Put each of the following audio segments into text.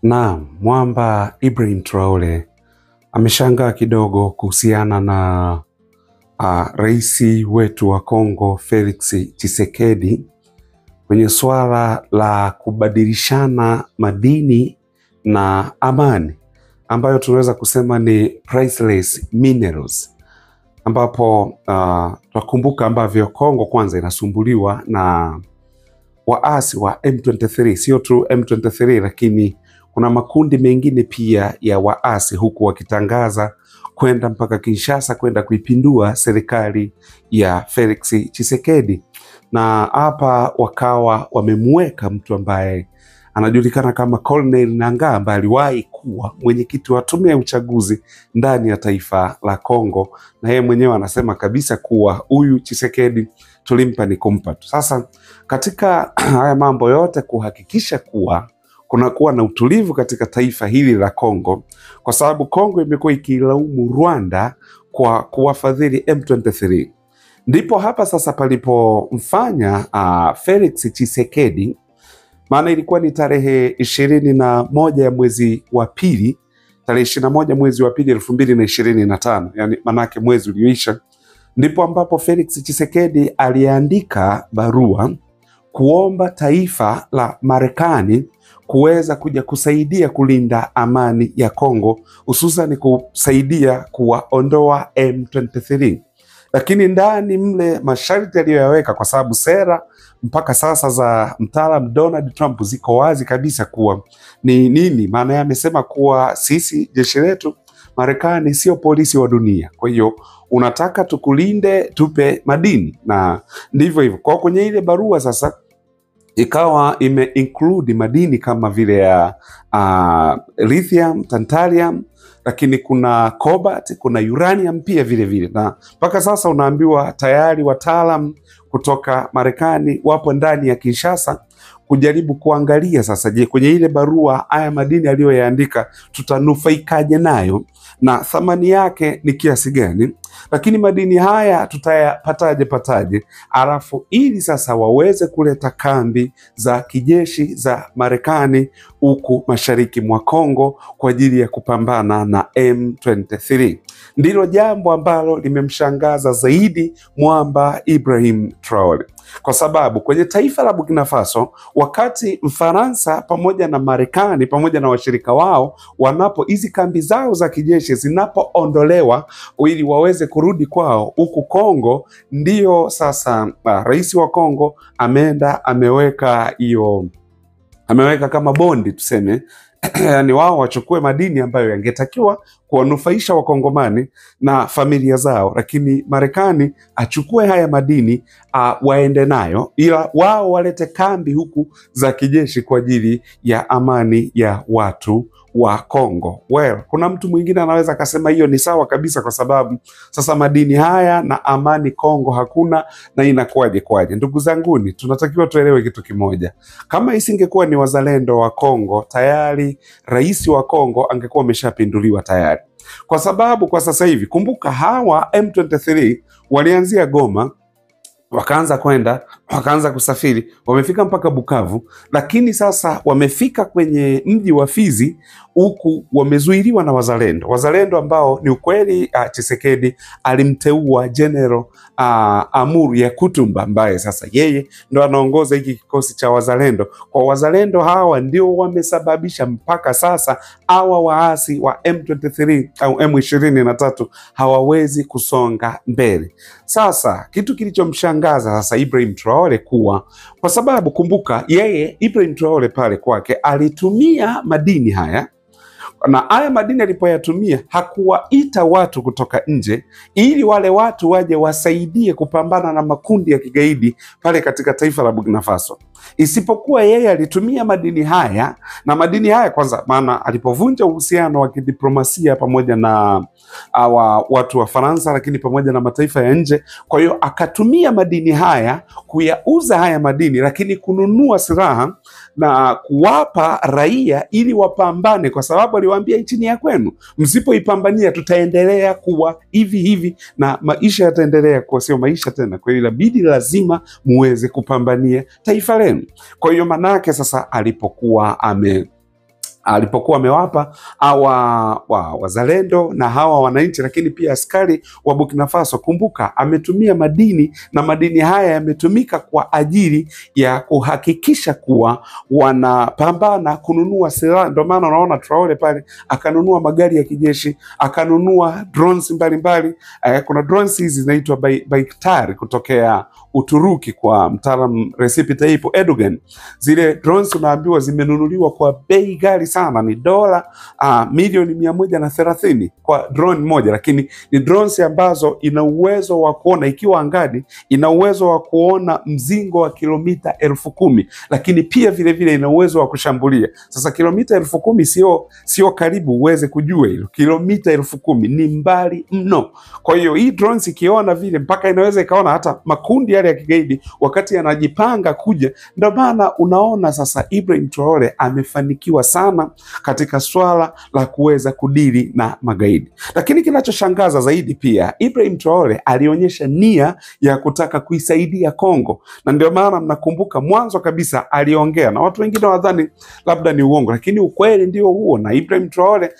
Naam, mwamba Ibrahim Traore ameshangaa kidogo kuhusiana na rais wetu wa Kongo Felix Tshisekedi kwenye swala la kubadilishana madini na amani ambayo tunaweza kusema ni priceless minerals, ambapo tunakumbuka ambavyo Kongo kwanza inasumbuliwa na waasi wa M23, sio tu M23 lakini kuna makundi mengine pia ya waasi, huku wakitangaza kwenda mpaka Kinshasa kwenda kuipindua serikali ya Felix Tshisekedi. Na hapa wakawa wamemweka mtu ambaye anajulikana kama Colonel Nangaa, ambaye aliwahi kuwa mwenyekiti wa tume ya uchaguzi ndani ya taifa la Kongo, na yeye mwenyewe anasema kabisa kuwa huyu Tshisekedi tulimpa ni kumpa tu. Sasa katika haya mambo yote kuhakikisha kuwa kunakuwa na utulivu katika taifa hili la Kongo, kwa sababu Kongo imekuwa ikilaumu Rwanda kwa kuwafadhili M23, ndipo hapa sasa palipomfanya Felix Tshisekedi, maana ilikuwa ni tarehe 21 ya mwezi wa pili, tarehe 21 mwezi wa pili 2025, yani manake mwezi ulioisha, ndipo ambapo Felix Tshisekedi aliandika barua kuomba taifa la Marekani kuweza kuja kusaidia kulinda amani ya Kongo, hususan kusaidia kuwaondoa M23. Lakini ndani mle masharti aliyoyaweka, kwa sababu sera mpaka sasa za mtaalamu Donald Trump ziko wazi kabisa kuwa ni nini maana yake. Amesema kuwa sisi jeshi letu Marekani sio polisi wa dunia, kwa hiyo unataka tukulinde, tupe madini, na ndivyo hivyo. Kwa kwenye ile barua sasa ikawa ime-include madini kama vile ya lithium, tantalum, lakini kuna cobalt, kuna uranium pia vile vile. Na mpaka sasa unaambiwa tayari wataalam kutoka Marekani wapo ndani ya Kinshasa kujaribu kuangalia sasa, je, kwenye ile barua haya madini aliyoyaandika tutanufaikaje nayo na thamani yake ni kiasi gani, lakini madini haya tutayapataje, alafu ili sasa waweze kuleta kambi za kijeshi za Marekani huku mashariki mwa Kongo kwa ajili ya kupambana na M23. Ndilo jambo ambalo limemshangaza zaidi mwamba Ibrahim Traore, kwa sababu kwenye taifa la Burkina Faso, wakati Mfaransa pamoja na Marekani pamoja na washirika wao wanapo hizi kambi zao za kijeshi zinapoondolewa ili waweze kurudi kwao, huku Kongo ndio sasa rais wa Kongo ameenda ameweka kama bondi tuseme yani wao wachukue madini ambayo yangetakiwa kuwanufaisha Wakongomani na familia zao, lakini Marekani achukue haya madini waende nayo, ila wao walete kambi huku za kijeshi kwa ajili ya amani ya watu wa Kongo. Well, kuna mtu mwingine anaweza akasema hiyo ni sawa kabisa, kwa sababu sasa madini haya na amani Kongo hakuna, na inakuwaje kwaje? Ndugu zanguni, tunatakiwa tuelewe kitu kimoja. Kama isingekuwa ni wazalendo wa Kongo, tayari rais wa Kongo angekuwa ameshapinduliwa tayari, kwa sababu kwa sasa hivi kumbuka hawa M23 walianzia Goma, wakaanza kusafiri, wamefika mpaka Bukavu, lakini sasa wamefika kwenye mji wa Fizi, huku wamezuiliwa na wazalendo ambao ni ukweli Tshisekedi alimteua General Amuru ya Kutumba, ambaye sasa yeye ndo anaongoza hiki kikosi cha wazalendo. Kwa wazalendo hawa ndio wamesababisha mpaka sasa hawa waasi wa M23 au M23 hawawezi kusonga mbele. Sasa kitu kilichomshangaza sasa Ibrahim Traore kuwa, kwa sababu kumbuka yeye Ibrahim Traore pale kwake alitumia madini haya, na haya madini alipoyatumia hakuwaita watu kutoka nje ili wale watu waje wasaidie kupambana na makundi ya kigaidi pale katika taifa la Burkina Faso, isipokuwa yeye alitumia madini haya. Na madini haya kwanza, maana alipovunja uhusiano wa kidiplomasia pamoja na watu wa Faransa, lakini pamoja na mataifa ya nje, kwa hiyo akatumia madini haya kuyauza haya madini, lakini kununua silaha na kuwapa raia ili wapambane, kwa sababu aliwaambia nchi ni ya kwenu, msipoipambania tutaendelea kuwa hivi na maisha yataendelea kuwa sio maisha tena, kwa hiyo inabidi lazima muweze kupambania taifa lenu. Kwa hiyo manake sasa alipokuwa alipokuwa amewapa wazalendo na hawa wananchi, lakini pia askari wa Burkina Faso. Kumbuka ametumia madini, na madini haya yametumika kwa ajili ya kuhakikisha kuwa wanapambana kununua silaha. Ndio maana unaona Traore pale akanunua magari ya kijeshi, akanunua drones mbalimbali. Kuna drones hizi zinaitwa Bayraktar kutokea Uturuki kwa mtaalam Recep Tayyip Erdogan. Zile drones unaambiwa zimenunuliwa kwa bei ghali sana, ni dola milioni 130 kwa drone moja, lakini ni drones ambazo ina uwezo wa kuona, ikiwa angani ina uwezo wa kuona mzingo wa kilomita 10,000, lakini pia vile vile ina uwezo wa kushambulia. Sasa kilomita 10,000 sio karibu uweze kujua hilo. Kilomita 10,000 ni mbali mno. Kwa hiyo hii drones ikiona vile mpaka inaweza ikaona hata makundi yale ya kigaidi wakati yanajipanga kuja. Ndio maana unaona sasa Ibrahim Traore amefanikiwa sana katika swala la kuweza kudili na magaidi. Lakini kinachoshangaza zaidi pia, Ibrahim Traore alionyesha nia ya kutaka kuisaidia Kongo, na ndio maana mnakumbuka mwanzo kabisa aliongea na watu wengine wadhani labda ni uongo, lakini ukweli ndio huo. Na Ibrahim Traore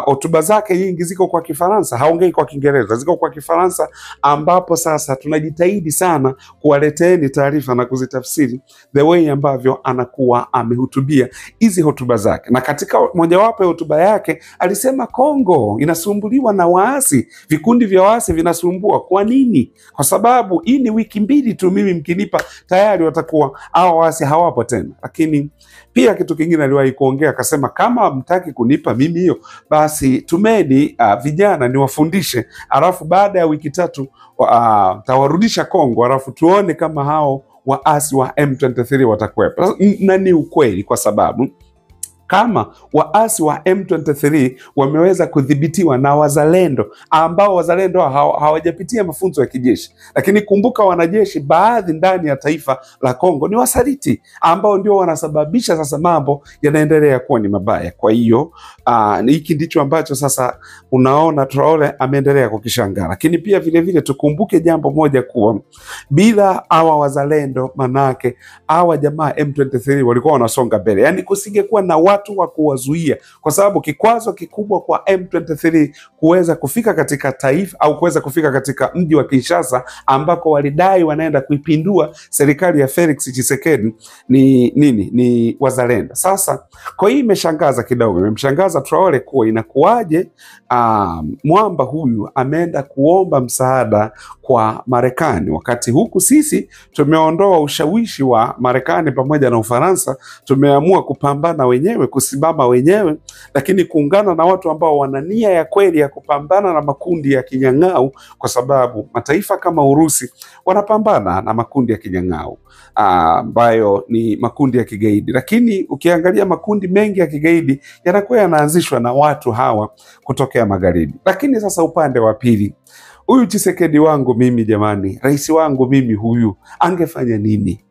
hotuba zake nyingi ziko kwa Kifaransa, haongei kwa Kiingereza, ziko kwa Kifaransa, ambapo sasa tunajitahidi sana kuwaleteeni taarifa na kuzitafsiri the way ambavyo anakuwa amehutubia hizi hotuba zake. Na katika mojawapo ya hotuba yake alisema Kongo inasumbuliwa na waasi, vikundi vya waasi vinasumbua. Kwa nini? Kwa sababu hii ni wiki mbili tu, mimi mkinipa tayari watakuwa hao waasi hawapo tena. Lakini pia kitu kingine aliwahi kuongea, akasema kama mtaki kunipa mimi hiyo, basi tumeni vijana niwafundishe, alafu baada ya wiki 3 tawarudisha Kongo, alafu tuone kama hao waasi wa M23 watakwepa. Na ni ukweli, kwa sababu kama waasi wa M23 wameweza kudhibitiwa na wazalendo, ambao wazalendo hawajapitia mafunzo ya kijeshi. Lakini kumbuka, wanajeshi baadhi ndani ya taifa la Kongo ni wasaliti, ambao ndio wanasababisha sasa mambo yanaendelea kuwa ni mabaya. Kwa hiyo hiki ndicho ambacho sasa unaona Traore ameendelea kukishangaa. Lakini pia vile vile tukumbuke jambo moja, kuwa bila hawa wazalendo, manake hawa jamaa M23 walikuwa wanasonga mbele, yani kusingekuwa na watu wa kuwazuia, kwa sababu kikwazo kikubwa kwa M23 kuweza kufika katika taifa au kuweza kufika katika mji wa Kinshasa, ambako walidai wanaenda kuipindua serikali ya Felix Tshisekedi, ni nini? Ni wazalendo. Sasa kwa hii imeshangaza kidogo, imemshangaza Traore kuwa inakuwaje mwamba huyu ameenda kuomba msaada kwa Marekani, wakati huku sisi tumeondoa ushawishi wa Marekani pamoja na Ufaransa, tumeamua kupambana wenyewe, kusimama wenyewe, lakini kuungana na watu ambao wana nia ya kweli ya kupambana na makundi ya kinyang'au, kwa sababu mataifa kama Urusi wanapambana na makundi ya kinyang'au ambayo ni makundi ya kigaidi. Lakini ukiangalia makundi mengi ya kigaidi yanakuwa yanaanzishwa na watu hawa kutokea magharibi. Lakini sasa upande wa pili, huyu Tshisekedi wangu mimi, jamani, rais wangu mimi, huyu angefanya nini?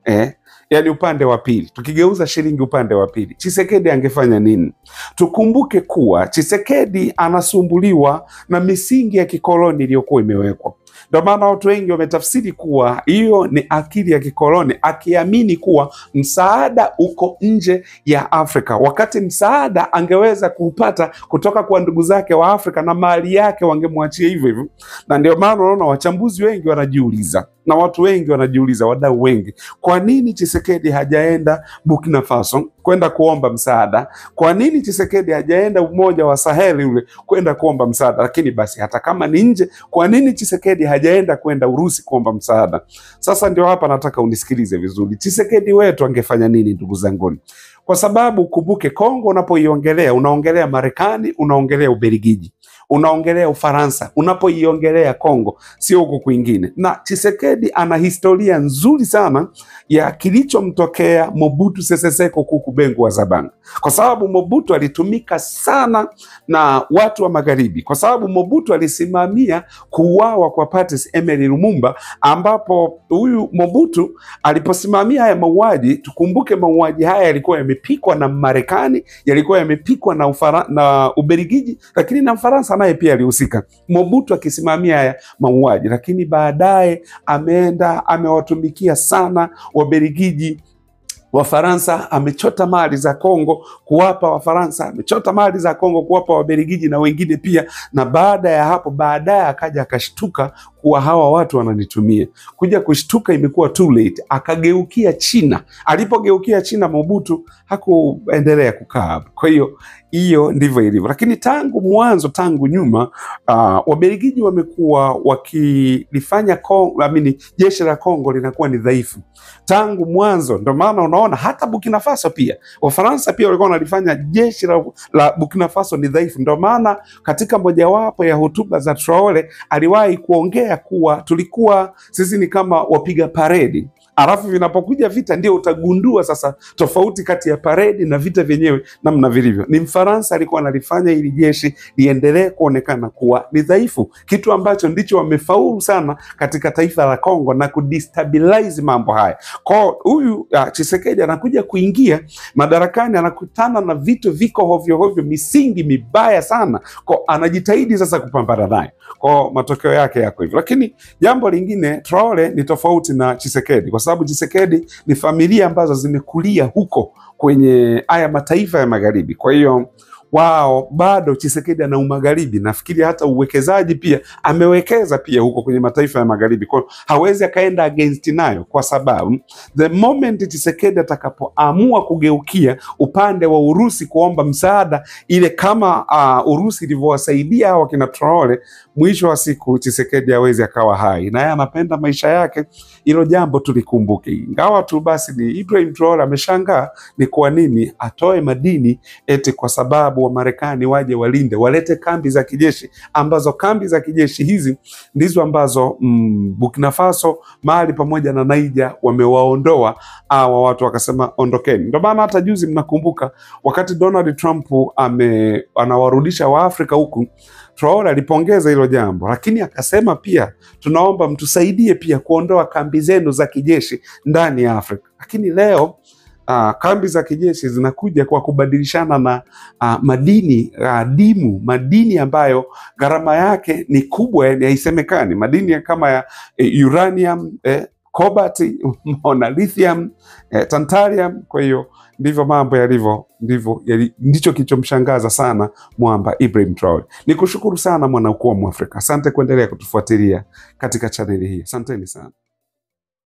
Yani upande wa pili, tukigeuza shilingi upande wa pili, Tshisekedi angefanya nini? Tukumbuke kuwa Tshisekedi anasumbuliwa na misingi ya kikoloni iliyokuwa imewekwa. Ndio maana watu wengi wametafsiri kuwa hiyo ni akili ya kikoloni, akiamini kuwa msaada uko nje ya Afrika, wakati msaada angeweza kupata kutoka kwa ndugu zake wa Afrika na mali yake wangemwachia hivyo hivyo. Na ndio maana unaona wachambuzi wengi wanajiuliza, na watu wengi wanajiuliza, wadau wengi, kwa nini Tshisekedi hajaenda Burkina Faso kwenda kuomba msaada? Kwa nini Tshisekedi hajaenda Umoja wa Saheli ule kwenda kuomba msaada? Lakini basi hata kama ni nje, kwa nini Tshisekedi hajaenda kwenda Urusi kuomba msaada? Sasa ndio hapa nataka unisikilize vizuri. Tshisekedi wetu angefanya nini, ndugu zangu? Kwa sababu kumbuke, Kongo unapoiongelea unaongelea Marekani, unaongelea Ubelgiji, unaongelea Ufaransa, unapoiongelea Kongo, sio huko kwingine. Na Tshisekedi ana historia nzuri sana ya kilichomtokea Mobutu Sese Seko Kuku Bengu wa Zabanga, kwa sababu Mobutu alitumika sana na watu wa magharibi, kwa sababu Mobutu alisimamia kuuawa kwa Patrice Emery Lumumba, ambapo huyu Mobutu aliposimamia haya mauaji, tukumbuke mauaji haya yalikuwa yamepikwa na Marekani, yalikuwa yamepikwa na Ubelgiji, lakini na Ufaransa naye pia alihusika, Mobutu akisimamia haya mauaji. Lakini baadaye ameenda amewatumikia sana Wabelgiji Wafaransa amechota mali za Kongo kuwapa Wafaransa, amechota mali za Kongo kuwapa Wabelgiji na wengine pia, na baada ya hapo baadaye akaja akashtuka kuwa hawa watu wananitumia. Kuja kushtuka imekuwa too late, akageukia China. Alipogeukia China, Mobutu hakuendelea kukaa hapo. Kwa hiyo ndivyo ilivyo. Lakini tangu mwanzo, tangu nyuma, Wabelgiji wamekuwa wakilifanya jeshi la Kongo linakuwa ni dhaifu tangu mwanzo. Ndio maana unaona hata Burkina Faso pia Wafaransa pia walikuwa wanalifanya jeshi la Burkina Faso ni dhaifu. Ndio maana katika mojawapo ya hotuba za Traore aliwahi kuongea kuwa tulikuwa sisi ni kama wapiga paredi, alafu vinapokuja vita ndio utagundua sasa tofauti kati ya paredi na vita vyenyewe namna vilivyo. Ni Mfaransa alikuwa analifanya ili jeshi liendelee kuonekana kuwa ni dhaifu, kitu ambacho ndicho wamefaulu sana katika taifa la Kongo na kudestabilize mambo haya. Kwa huyu Tshisekedi anakuja kuingia madarakani, anakutana na vitu viko hovyo hovyo, misingi mibaya sana, kwa anajitahidi sasa kupambana naye. Kwa matokeo yake yako hivyo. Lakini jambo lingine, Traore ni tofauti na Tshisekedi kwa sababu Tshisekedi ni familia ambazo zimekulia huko kwenye haya mataifa ya magharibi. Kwa hiyo wao bado Tshisekedi ana umagharibi. Nafikiri hata uwekezaji pia amewekeza pia huko kwenye mataifa ya magharibi. Kwa hiyo hawezi akaenda against nayo, kwa sababu the moment Tshisekedi atakapoamua kugeukia upande wa Urusi kuomba msaada ile kama Urusi ilivyowasaidia hawa kina Traore, mwisho wa siku Tshisekedi hawezi akawa hai, na yeye anapenda maisha yake. Hilo jambo tulikumbuke. Ingawa tu basi ni Ibrahim Traore ameshangaa ni kwa nini atoe madini eti kwa sababu wa Marekani waje walinde, walete kambi za kijeshi, ambazo kambi za kijeshi hizi ndizo ambazo Burkina Faso, Mali pamoja na Niger wamewaondoa hawa watu, wakasema ondokeni. Ndio maana hata juzi mnakumbuka wakati Donald Trump anawarudisha Waafrika huku, Traore alipongeza hilo jambo, lakini akasema pia tunaomba mtusaidie pia kuondoa kambi zenu za kijeshi ndani ya Afrika. Lakini leo kambi za kijeshi zinakuja kwa kubadilishana na madini adimu, madini ambayo gharama yake ni kubwa, yani haisemekani, madini kama ya uranium, cobalt, lithium, tantalium. Kwa hiyo ndivyo mambo yalivyo, ndicho kilichomshangaza sana mwamba Ibrahim Traore. Nikushukuru sana mwana ukuu wa Mwafrika. Asante kuendelea kutufuatilia katika chaneli hii. Asanteni sana.